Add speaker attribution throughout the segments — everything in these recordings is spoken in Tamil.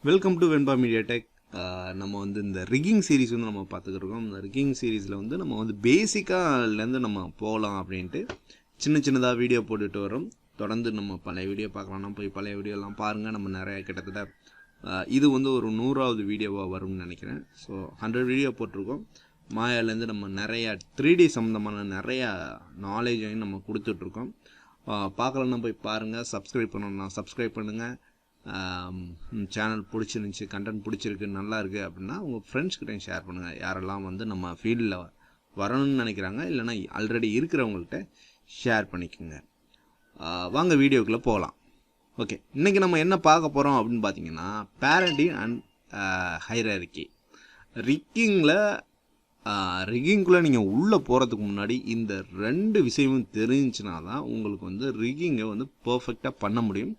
Speaker 1: Welcome to Venba media tech. நம்ம வந்து இந்த ரிக்கிங் சீரிஸ் வந்து நம்ம பார்த்துக்கிருக்கோம். இந்த ரிக்கிங் சீரீஸில் வந்து நம்ம வந்து பேசிக்காலேருந்து நம்ம போகலாம் அப்படின்ட்டு சின்னதாக வீடியோ போட்டுட்டு வரோம். தொடர்ந்து நம்ம பழைய வீடியோ பார்க்கலாம்னா போய் பழைய வீடியோலாம் பாருங்கள். நம்ம நிறைய கிட்டத்தட்ட இது வந்து ஒரு 100வது வீடியோவாக வரும்னு நினைக்கிறேன். ஸோ 100 வீடியோ போட்டிருக்கோம். மாயாலேருந்து நம்ம நிறையா 3D சம்மந்தமான நிறையா நாலேஜையும் நம்ம கொடுத்துட்ருக்கோம். பார்க்கலன்னா போய் பாருங்கள். சப்ஸ்கிரைப் பண்ணணும்னா சப்ஸ்கிரைப் பண்ணுங்கள். சேனல் பிடிச்சிருந்துச்சி, கண்டென்ட் பிடிச்சிருக்கு, நல்லா இருக்குது அப்படின்னா உங்கள் ஃப்ரெண்ட்ஸ்கிட்டையும் ஷேர் பண்ணுங்கள். யாரெல்லாம் வந்து நம்ம ஃபீல்டில் வரணும்னு நினைக்கிறாங்க இல்லைனா ஆல்ரெடி இருக்கிறவங்கள்ட்ட ஷேர் பண்ணிக்கோங்க. வாங்க வீடியோக்குள்ளே போகலாம். ஓகே, இன்றைக்கி நம்ம என்ன பார்க்க போகிறோம் அப்படின்னு பார்த்தீங்கன்னா பேரண்டிங் அண்ட் ஹைரார்கி. ரிக்கிங்குள்ளே நீங்கள் உள்ளே போகிறதுக்கு முன்னாடி இந்த 2 விஷயமும் தெரிஞ்சுன்னா தான் உங்களுக்கு வந்து ரிக்கிங்கை வந்து பர்ஃபெக்டாக பண்ண முடியும்.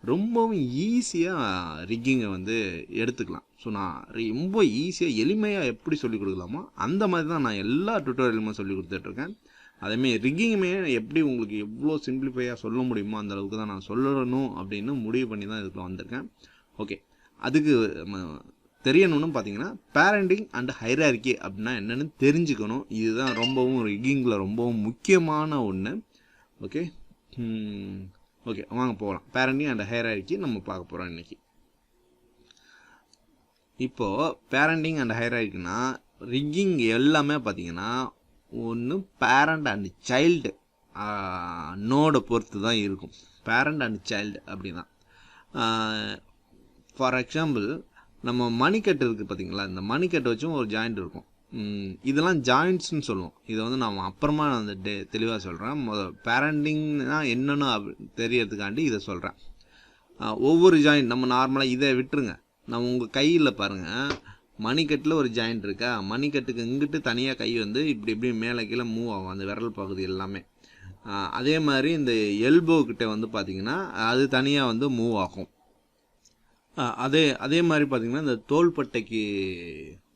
Speaker 1: ரொம்பவும் ஈஸியாக ரிக்கிங்கை வந்து எடுத்துக்கலாம். ஸோ நான் ரொம்ப ஈஸியாக எளிமையாக எப்படி சொல்லிக் கொடுக்கலாமோ அந்த மாதிரி தான் நான் எல்லா டுட்டோரியலுமே சொல்லி கொடுத்துட்ருக்கேன். அதேமாதிரி ரிக்கிங்குமே எப்படி உங்களுக்கு எவ்வளோ சிம்பிளிஃபையாக சொல்ல முடியுமோ அந்த அளவுக்கு தான் நான் சொல்லணும் அப்படின்னு முடிவு பண்ணி தான் இதுக்குள்ள வந்திருக்கேன். ஓகே, அதுக்கு தெரியணும்னு பார்த்தீங்கன்னா பேரண்டிங் அண்ட் ஹைரார்கி அப்படின்னா என்னென்னு தெரிஞ்சுக்கணும். இதுதான் ரொம்பவும் ரிக்கிங்கில் ரொம்பவும் முக்கியமான ஒன்று. ஓகே ஓகே வாங்க போகலாம். பேரண்டிங் அண்ட் ஹைரார்கி நம்ம பார்க்க போகிறோம் இன்றைக்கி. இப்போது பேரண்டிங் அண்ட் ஹைரார்கினா ரிக்கிங் எல்லாமே பார்த்தீங்கன்னா ஒன்று பேரண்ட் அண்ட் சைல்டு நோடை பொறுத்து தான் இருக்கும். பேரண்ட் அண்ட் சைல்டு அப்படின்னா ஃபார் எக்ஸாம்பிள் நம்ம மணிக்கட்டு இருக்குது பார்த்தீங்களா, இந்த மணிக்கட்டை வச்சும் ஒரு ஜாயிண்ட் இருக்கும். இதெல்லாம் ஜாயிண்ட்ஸ்னு சொல்லுவோம். இதை வந்து நம்ம அப்புறமா நான் அந்த தெளிவாக சொல்கிறேன். பேரண்டிங்னா என்னென்னு தெரியறதுக்காண்டி இதை சொல்கிறேன். ஒவ்வொரு ஜாயிண்ட் நம்ம நார்மலாக இதை விட்டுருங்க. நம்ம உங்கள் கையில் பாருங்கள், மணிக்கட்டில் ஒரு ஜாயிண்ட் இருக்கா, மணிக்கட்டுக்கு இங்கிட்டு தனியாக கை வந்து இப்படி மேலே கீழே மூவ் ஆகும் அந்த விரல் பகுதி எல்லாமே. அதே மாதிரி இந்த எல்போ கிட்ட வந்து பார்த்திங்கன்னா அது தனியாக வந்து மூவ் ஆகும். அதே மாதிரி பார்த்திங்கன்னா இந்த தோள்பட்டைக்கு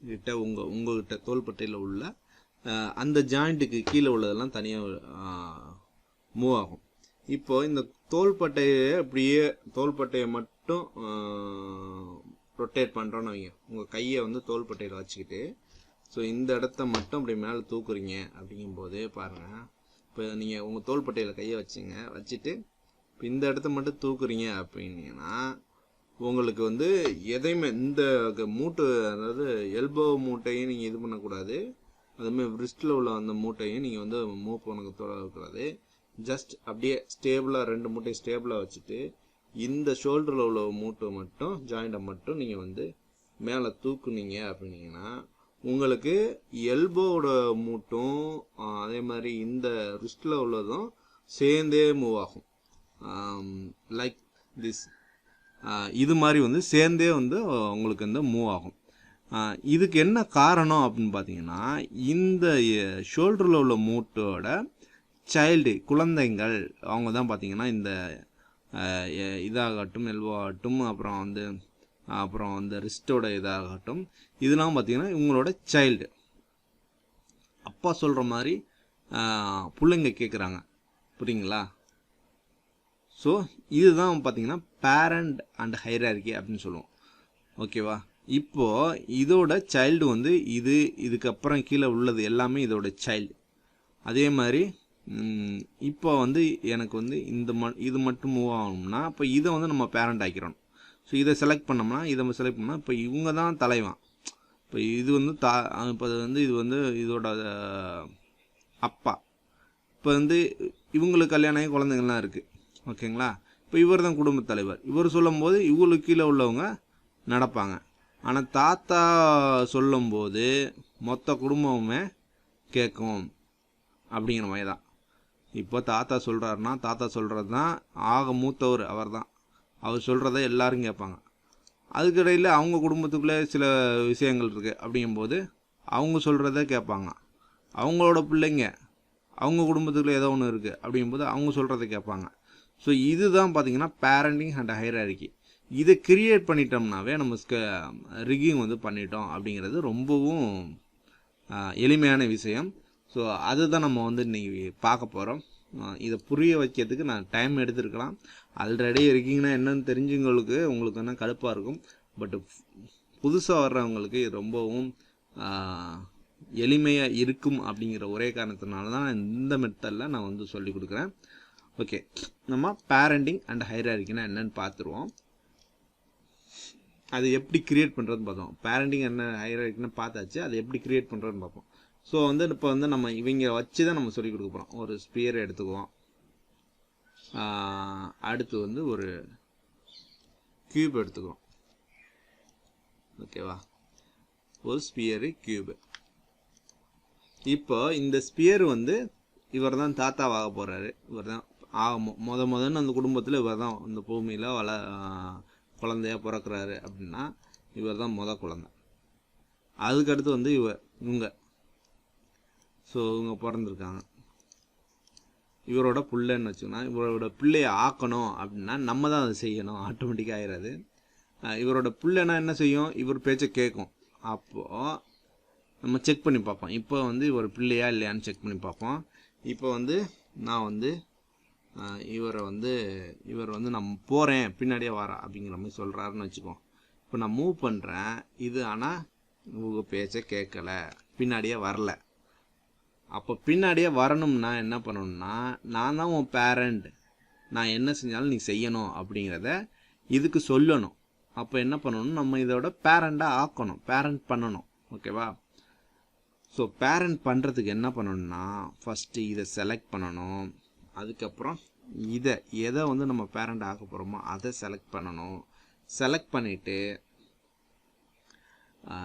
Speaker 1: கிட்ட உங்கள்கிட்ட தோள்பட்டையில் உள்ள அந்த ஜாயிண்ட்டுக்கு கீழே உள்ளதெல்லாம் தனியாக மூவ் ஆகும். இப்போது இந்த தோள்பட்டையை மட்டும் ரொட்டேட் பண்ணுறோன்னு வைங்க. உங்கள் கையை வந்து தோள்பட்டையில் வச்சுக்கிட்டு ஸோ இந்த இடத்த மட்டும் அப்படி மேலே தூக்குறீங்க அப்படிங்கும்போது பாருங்கள், இப்போ நீங்கள் உங்கள் தோள்பட்டையில் கையை வச்சுட்டு இப்போ இந்த இடத்த மட்டும் தூக்குறீங்க அப்படின்னீங்கன்னா உங்களுக்கு வந்து எதையுமே இந்த மூட்டு, அதாவது எல்போ மூட்டையும் நீங்கள் இது பண்ணக்கூடாது, அதுமாதிரி ரிஸ்ட்டில் உள்ள அந்த மூட்டையும் நீங்கள் வந்து மூவ் பண்ண தொடக்கூடாது. ஜஸ்ட் அப்படியே ஸ்டேபிளாக 2 மூட்டையும் ஸ்டேபிளாக வச்சுட்டு இந்த ஷோல்டரில் உள்ள மூட்டை மட்டும் ஜாயிண்ட்டை மட்டும் நீங்கள் வந்து மேலே தூக்குனீங்க அப்படின்னீங்கன்னா உங்களுக்கு எல்போவோட மூட்டும் அதே மாதிரி இந்த ரிஸ்ட்டில் உள்ளதும் சேர்ந்தே மூவ் ஆகும். லைக் திஸ், இது மாதிரி வந்து சேர்ந்தே வந்து உங்களுக்கு வந்து மூவ் ஆகும். இதுக்கு என்ன காரணம் அப்படின்னு பார்த்தீங்கன்னா இந்த ஷோல்டரில் உள்ள மூட்டோட சைல்டு குழந்தைங்கள் அவங்க தான் பார்த்தீங்கன்னா இந்த இதாகட்டும், எல்போ ஆகட்டும், அப்புறம் வந்து ரிஸ்டோட இதாகட்டும், இதெல்லாம் பார்த்தீங்கன்னா இவங்களோட சைல்டு. அப்பா சொல்கிற மாதிரி பிள்ளைங்க கேட்குறாங்க, புரியுங்களா? ஸோ இதுதான் பார்த்தீங்கன்னா பேரண்ட் அண்ட் ஹைரார்கி அப்படின்னு சொல்லுவோம். ஓகேவா? இப்போது இதோட சைல்டு வந்து இதுக்கப்புறம் கீழே உள்ளது எல்லாமே இதோட சைல்டு. அதே மாதிரி இப்போ வந்து எனக்கு வந்து இது மட்டும் மூவ் ஆகணும்னா இப்போ இதை வந்து நம்ம பேரண்ட் ஆக்கிறோம். ஸோ இதை செலக்ட் பண்ணோம்னா இப்போ இவங்க தான் தலைவன். இப்போ இது வந்து இப்போ இது வந்து இதோட அப்பா. இப்போ வந்து இவங்களுக்கு கல்யாணம் ஆகி குழந்தைங்கள்லாம் இருக்குது. ஓகேங்களா? இப்போ இவர் தான் குடும்பத் தலைவர். இவர் சொல்லும்போது இவங்களுக்கு கீழே உள்ளவங்க நடப்பாங்க. ஆனால் தாத்தா சொல்லும்போது மொத்த குடும்பமுமே கேட்கும் அப்படிங்கிற மாதிரி தான். இப்போ தாத்தா சொல்கிறாருன்னா தாத்தா சொல்கிறது தான் ஆக மூத்தவர், அவர் சொல்கிறத எல்லாரும் கேட்பாங்க. அதுக்கிடையில் அவங்க குடும்பத்துக்குள்ளே சில விஷயங்கள் இருக்குது. அப்படிங்கும்போது அவங்க சொல்கிறத கேட்பாங்க. அவங்களோட பிள்ளைங்க அவங்க குடும்பத்துக்குள்ளே ஏதோ ஒன்று இருக்குது அப்படிங்கும்போது அவங்க சொல்கிறத கேட்பாங்க. ஸோ இதுதான் பார்த்தீங்கன்னா பேரண்டிங் அண்ட் ஹைரார்கி. இதை கிரியேட் பண்ணிட்டோம்னாவே நம்ம ரிக்கிங் வந்து பண்ணிட்டோம் அப்படிங்கிறது ரொம்பவும் எளிமையான விஷயம். ஸோ அதுதான் நம்ம வந்து இன்றைக்கி பார்க்க போகிறோம். இதை புரிய வைக்கிறதுக்கு நான் டைம் எடுத்துருக்கலாம். ஆல்ரெடி ரிக்கிங்னா என்னன்னு தெரிஞ்சவங்களுக்கு உங்களுக்கு என்ன கடுப்பாக இருக்கும். பட் புதுசாக வர்றவங்களுக்கு ரொம்பவும் எளிமையாக இருக்கும் அப்படிங்கிற ஒரே காரணத்தினால தான் இந்த மெத்தடில் நான் வந்து சொல்லி கொடுக்குறேன். ஓகே, நம்ம பேரண்டிங் அண்ட் ஹைரார்க்கினா என்னன்னு பார்த்துருவோம். அது எப்படி கிரியேட் பண்ணுறதுன்னு பார்த்தோம். பேரண்டிங் என்ன ஹைரார்க்கின்னு பார்த்தாச்சு, அது எப்படி கிரியேட் பண்ணுறதுன்னு பார்ப்போம். ஸோ வந்து இப்போ வந்து நம்ம இவங்க வச்சு தான் நம்ம சொல்லிக் கொடுக்க போகிறோம். ஒரு ஸ்பியர் எடுத்துக்குவோம். அடுத்து வந்து ஒரு கியூப் எடுத்துக்குவோம். ஓகேவா, ஒரு ஸ்பியரு கியூபு. இப்போ இந்த ஸ்பியர் வந்து இவர் தான் தாத்தாவாக போகிறாரு. இவர் தான் முதன்னு அந்த குடும்பத்தில் இவர் தான் இந்த பூமியில் குழந்தையாக பிறக்கிறாரு அப்படின்னா இவர் தான் குழந்தை. அதுக்கடுத்து வந்து இவங்க ஸோ இவங்க பிறந்திருக்காங்க. இவரோட பிள்ளைன்னு வச்சுக்கோன்னா, இவரோட பிள்ளையை ஆக்கணும் அப்படின்னா நம்ம தான் அதை செய்யணும், ஆட்டோமேட்டிக்காக ஆயிடாது. இவரோட பிள்ளைனா என்ன செய்யும், இவர் பேச்சை கேட்கும். அப்போது நம்ம செக் பண்ணி பார்ப்போம். இப்போ வந்து இவர் பிள்ளையா இல்லையான்னு செக் பண்ணி பார்ப்போம். இப்போ வந்து நான் வந்து இவர் வந்து நான் போகிறேன் பின்னாடியே வரேன் அப்படிங்கிற மாதிரி சொல்கிறாருன்னு வச்சுக்கோம். இப்போ நான் மூவ் பண்ணுறேன், இது ஆனால் உங்கள் பேச்சை கேட்கலை, பின்னாடியே வரல. அப்போ பின்னாடியே வரணும்னா என்ன பண்ணணும்னா, நான் தான் உன் பேரண்ட், நான் என்ன செஞ்சாலும் நீ செய்யணும் அப்படிங்கிறத இதுக்கு சொல்லணும். அப்போ என்ன பண்ணணும், நம்ம இதோட பேரண்டாக ஆக்கணும், பேரண்ட் பண்ணணும். ஓகேவா? ஸோ பேரண்ட் பண்ணுறதுக்கு என்ன பண்ணணும்னா, ஃபஸ்ட்டு இதை செலக்ட் பண்ணணும். அதுக்கப்புறம் எதை வந்து நம்ம பேரண்ட் ஆக்க போகிறோமோ அதை செலக்ட் பண்ணணும். செலக்ட் பண்ணிவிட்டு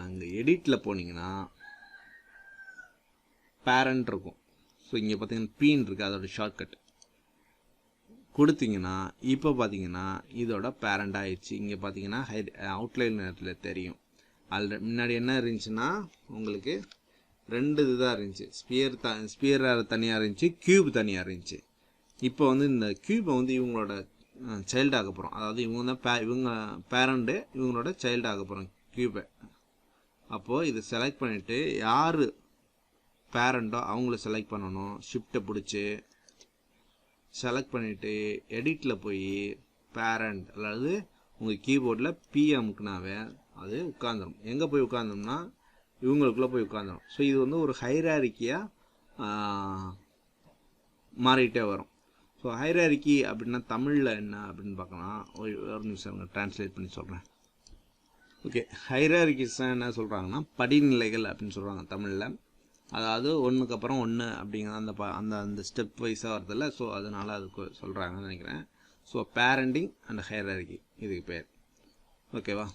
Speaker 1: இங்கே எடிட்டில் போனீங்கன்னா பேரண்ட் இருக்கும். ஸோ இங்கே பார்த்தீங்கன்னா பீன் இருக்குது, அதோட ஷார்ட்கட் கொடுத்தீங்கன்னா இப்போ பார்த்தீங்கன்னா இதோட பேரண்ட் ஆயிடுச்சு. இங்கே பார்த்தீங்கன்னா அவுட்லைன் நேரத்தில் தெரியும். அதில் முன்னாடி என்ன இருந்துச்சுன்னா உங்களுக்கு 2 இதுதான் இருந்துச்சு. ஸ்பியர் தனியாக இருந்துச்சு, கியூப் தனியாக இருந்துச்சு. இப்போ வந்து இந்த கியூபை வந்து இவங்களோட சைல்டு ஆக போகிறோம். அதாவது இவங்க தான் இவங்க பேரண்ட்டு, இவங்களோட சைல்டு ஆக போகிறோம் கியூபை. அப்போது இதை செலக்ட் பண்ணிவிட்டு யார் பேரண்ட்டோ அவங்கள செலக்ட் பண்ணணும். ஷிஃப்ட்டை பிடிச்சி செலக்ட் பண்ணிவிட்டு எடிட்டில் போய் பேரண்ட், அதாவது உங்கள் கீபோர்டில் பிஎம்க்குனாவே அது உட்காந்துரும். எங்கே போய் உட்காந்தோம்னா இவங்களுக்குள்ளே போய் உட்காந்துரும். ஸோ இது வந்து ஒரு ஹைரார்க்கியாக மாறிட்டே வரும். ஸோ ஹைரார்க்கி அப்படின்னா தமிழில் என்ன அப்படின்னு பார்க்கலாம். ஒரு நிமிஷம் ட்ரான்ஸ்லேட் பண்ணி சொல்கிறேன். ஓகே, ஹைரார்க்கிஸ் என்ன சொல்கிறாங்கன்னா படிநிலைகள் அப்படின்னு சொல்கிறாங்க தமிழில். அதாவது ஒன்றுக்கு அப்புறம் ஒன்று அப்படிங்கிற அந்த ஸ்டெப் வைஸாக வருதில்ல. ஸோ அதனால் அதுக்கு சொல்கிறாங்கன்னு நினைக்கிறேன். ஸோ பேரண்டிங் அண்ட் ஹைரார்க்கி இதுக்கு பேர். ஓகேவா?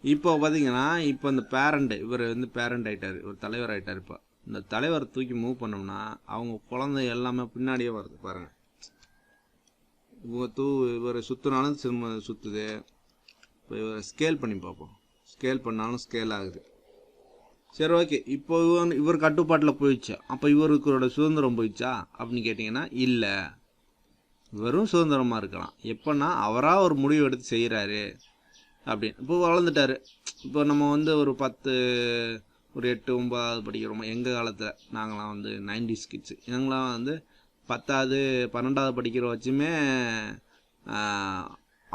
Speaker 1: இப்போ பார்த்தீங்கன்னா இப்போ இந்த பேரண்ட்டு, இவர் வந்து பேரண்ட் ஆகிட்டார், இவர் தலைவர் ஆகிட்டார். இப்போ இந்த தலைவரை தூக்கி மூவ் பண்ணோம்னா அவங்க குழந்தை எல்லாமே பின்னாடியே வருது பாருங்கள். இவர் சுற்றினாலும் திரும்ப சுற்றுது. இப்போ இவரை ஸ்கேல் பண்ணி பார்ப்போம். ஸ்கேல் பண்ணாலும் ஸ்கேல் ஆகுது. சரி, ஓகே. இப்போ இவர் கட்டுப்பாட்டில் போயிடுச்சா, அப்போ இவருக்கோட சுதந்திரம் போயிடுச்சா அப்படின்னு கேட்டிங்கன்னா இல்லை, வெறும் சுதந்திரமாக இருக்கலாம். எப்போன்னா அவராக ஒரு முடிவு எடுத்து செய்கிறாரு அப்படின்னு. இப்போ வளர்ந்துட்டார். இப்போ நம்ம வந்து ஒரு 8, 9வது படிக்கிறோம். எங்கள் காலத்தில் நாங்களாம் வந்து 90s கிட்ஸு. எங்களாம் வந்து 10வது 12வது படிக்கிற வச்சுமே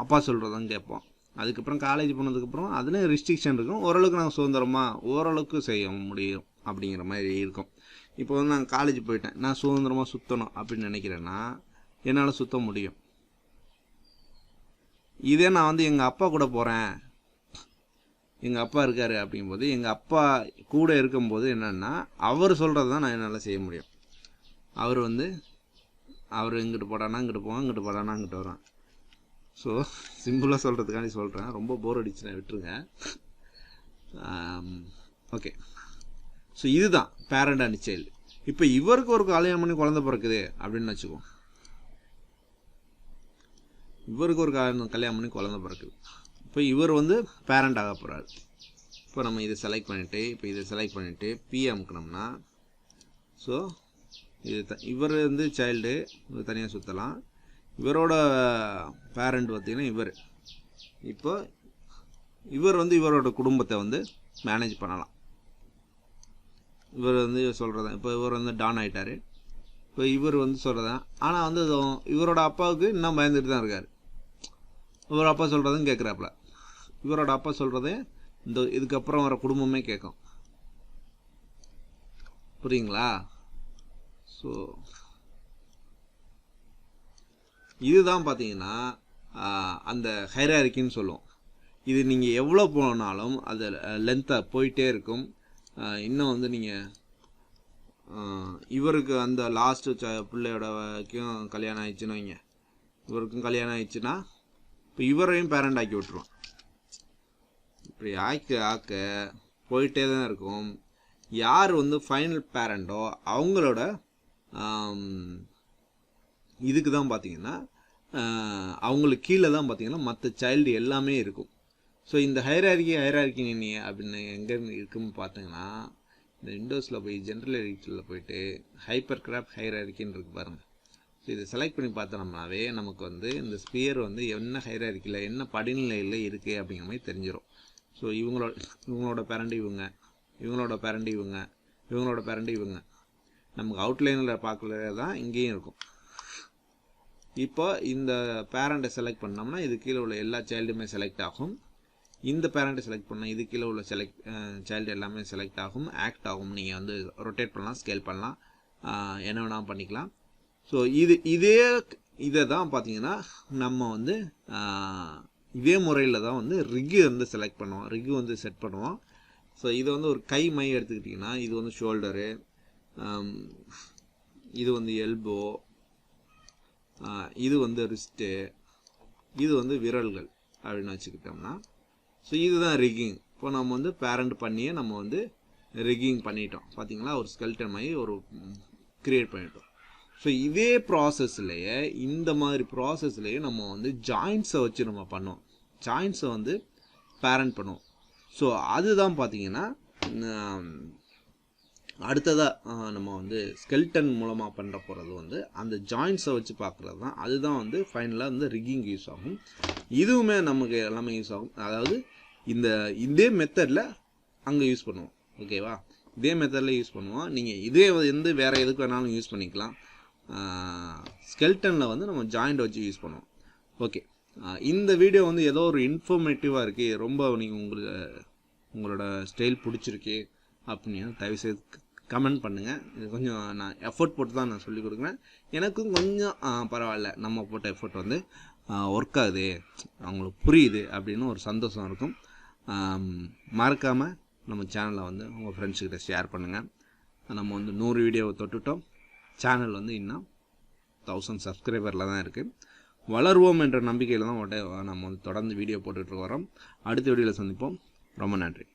Speaker 1: அப்பா சொல்கிறதான் கேட்போம். அதுக்கப்புறம் காலேஜ் போனதுக்கப்புறம் அதுலேயும் ரெஸ்ட்ரிக்ஷன் இருக்கும். ஓரளவுக்கு நாங்கள் சுதந்திரமாக ஓரளவுக்கு செய்ய முடியும் அப்படிங்கிற மாதிரி இருக்கும். இப்போ வந்து நாங்கள் காலேஜ் போயிட்டேன், நான் சுதந்திரமாக சுற்றணும் அப்படின்னு நினைக்கிறேன்னா என்னால் சுற்ற முடியும். இதே நான் வந்து எங்கள் அப்பா கூட போகிறேன், எங்கள் அப்பா இருக்கார் அப்படிங்கும்போது எங்கள் அப்பா கூட இருக்கும்போது என்னென்னா அவர் சொல்கிறது தான் நான் என்னால் செய்ய முடியும். அவர் இங்கிட்டு போடானா இங்கிட்டு போவான், இங்கிட்டு போடானா இங்கிட்டு வரான். ஸோ சிம்பிளாக சொல்கிறதுக்காண்டி சொல்கிறேன். ரொம்ப போர் அடிச்சுனா விட்டுருங்க. ஓகே, ஸோ இதுதான் பேரண்ட் அண்ட் சைல்டு. இப்போ இவருக்கு ஒரு கல்யாணம் பண்ணி குழந்தை பிறக்குது அப்படின்னு வச்சுக்கோம். இவருக்கு ஒரு கல்யாணம் பண்ணி குழந்தை பிறக்குது. இப்போ இவர் வந்து பேரண்ட் ஆக போகிறாரு. இப்போ நம்ம இதை செலக்ட் பண்ணிவிட்டு பிஎம்க்குனோம்னா, ஸோ இது இவர் வந்து சைல்டு, இவர் தனியாக சுற்றலாம். இவரோட பேரண்ட் பார்த்திங்கன்னா இப்போ இவர் வந்து இவரோட குடும்பத்தை வந்து மேனேஜ் பண்ணலாம். இவர் வந்து சொல்கிறதான். இப்போ இவர் வந்து டான் ஆகிட்டார். இப்போ இவர் வந்து சொல்கிறதான். ஆனால் வந்து இவரோட அப்பாவுக்கு இன்னும் பயந்துட்டு தான் இருக்கார். இவர் அப்பா சொல்கிறதும் கேட்குறாப்புல. இவரோட அப்பா சொல்கிறதே இந்த இதுக்கப்புறம் வர குடும்பமே கேட்கும். புரியுங்களா? ஸோ இதுதான் பார்த்தீங்கன்னா அந்த ஹைரார்க்கின்னு சொல்லுவோம். இது நீங்கள் எவ்வளோ போனாலும் அது லென்த்தாக போயிட்டே இருக்கும். இன்னும் வந்து நீங்கள் இவருக்கு அந்த லாஸ்ட்டு பிள்ளையோடக்கும் கல்யாணம் ஆயிடுச்சுன்னு வைங்க, இவருக்கும் கல்யாணம் ஆயிடுச்சுன்னா இப்போ இவரையும் பேரண்ட் ஆக்கி விட்டுருவோம். இப்படி ஆக்க போயிட்டே தான் இருக்கும். யார் வந்து ஃபைனல் பேரண்டோ அவங்களோட இதுக்கு தான் பார்த்தீங்கன்னா அவங்களுக்கு கீழே தான் பார்த்தீங்கன்னா மற்ற சைல்டு எல்லாமே இருக்கும். ஸோ இந்த ஹைரார்கி அப்படின்னு எங்கே இருக்குன்னு பார்த்தீங்கன்னா இந்த விண்டோஸில் போய் ஜென்ரல் எடிட்டரில் போயிட்டு ஹைப்பர் கிராஃப்ட் ஹைரார்கின்னு இருக்கு பாருங்கள். ஸோ இதை செலக்ட் பண்ணி பார்த்தோம்னாவே நமக்கு வந்து இந்த ஸ்பியர் வந்து என்ன ஹைரார்கியில் என்ன படிநிலையில் இருக்குது அப்படிங்கிற மாதிரி தெரிஞ்சிடும். ஸோ இவங்களோட பேரண்ட் இவங்க, இவங்களோட பேரண்ட் இவங்க, இவங்களோட பேரண்ட் இவங்க, நமக்கு அவுட்லைனில் பார்க்கல தான் இங்கேயும் இருக்கும். இப்போ இந்த பேரண்ட்டை செலக்ட் பண்ணோம்னா இது கீழே உள்ள எல்லா சைல்டுமே செலக்ட் ஆகும். இந்த பேரண்ட்டை செலக்ட் பண்ணால் இது கீழே உள்ள சைல்டு எல்லாமே செலக்ட் ஆகும், ஆக்ட் ஆகும். நீங்கள் வந்து ரொட்டேட் பண்ணலாம், ஸ்கேல் பண்ணலாம், என்ன வேணாலும் பண்ணிக்கலாம். ஸோ இதை தான் பார்த்தீங்கன்னா நம்ம வந்து இதே முறையில் தான் வந்து ரிக்கு வந்து செலக்ட் பண்ணுவோம், ரிக்கு வந்து செட் பண்ணுவோம். ஸோ இது வந்து ஒரு கை மை எடுத்துக்கிட்டிங்கன்னா இது வந்து ஷோல்டரு, இது வந்து எல்போ, இது வந்து ரிஸ்ட்டு, இது வந்து விரல்கள் அப்படின்னு வச்சுக்கிட்டோம்னா ஸோ இதுதான் ரிக்கிங். இப்போ நம்ம வந்து பேரண்ட் பண்ணியே நம்ம வந்து ரிக்கிங் பண்ணிட்டோம். பார்த்தீங்களா, ஒரு ஸ்கெல்டன் மாதிரி ஒரு க்ரியேட் பண்ணிட்டோம். ஸோ இதே ப்ராசஸ்லேயே இந்த மாதிரி ப்ராசஸ்லேயே நம்ம வந்து ஜாயின்ட்ஸை வச்சு நம்ம பண்ணுவோம், ஜாயின்ட்ஸை வந்து பேரண்ட் பண்ணுவோம். ஸோ அதுதான் பார்த்தீங்கன்னா அடுத்ததாக நம்ம வந்து ஸ்கெல்டன் மூலமாக பண்ணுற போகிறது வந்து அந்த ஜாயின்ட்ஸை வச்சு பார்க்குறது தான். அதுதான் வந்து ஃபைனலாக வந்து ரிக்கிங் யூஸ் ஆகும். இதுவுமே நமக்கு எல்லாமே யூஸ் ஆகும். அதாவது இதே மெத்தடில் அங்கே யூஸ் பண்ணுவோம். ஓகேவா? இதே மெத்தடில் யூஸ் பண்ணுவோம். நீங்கள் இதே வந்து வேறு எதுக்கு வேணாலும் யூஸ் பண்ணிக்கலாம். ஸ்கெல்டனில் வந்து நம்ம ஜாயிண்ட் வச்சு யூஸ் பண்ணுவோம். ஓகே, இந்த வீடியோ வந்து ஏதோ ஒரு இன்ஃபர்மேட்டிவாக இருக்குது, ரொம்ப நீங்கள் உங்களோட ஸ்டைல் பிடிச்சிருக்கு அப்படின்னு தயவுசெய்து கமெண்ட் பண்ணுங்கள். இது கொஞ்சம் நான் எஃபர்ட் போட்டு தான் நான் சொல்லிக் கொடுக்குறேன். எனக்கும் கொஞ்சம் பரவாயில்ல, நம்ம போட்ட எஃபர்ட் வந்து ஒர்க் ஆகுது, அவங்களுக்கு புரியுது அப்படின்னு ஒரு சந்தோஷம் இருக்கும். மறக்காமல் நம்ம சேனலை வந்து உங்கள் ஃப்ரெண்ட்ஸுக்கிட்ட ஷேர் பண்ணுங்கள். நம்ம வந்து 100 வீடியோவை தொட்டுட்டோம். சேனல் வந்து இன்னும் 1000 சப்ஸ்கிரைபரில் தான் இருக்குது. வளருவோம் என்ற நம்பிக்கையில் தான் நம்ம வந்து தொடர்ந்து வீடியோ போட்டுட்டு வரோம். அடுத்த வீடியோவில் சந்திப்போம். ரொம்ப நன்றி.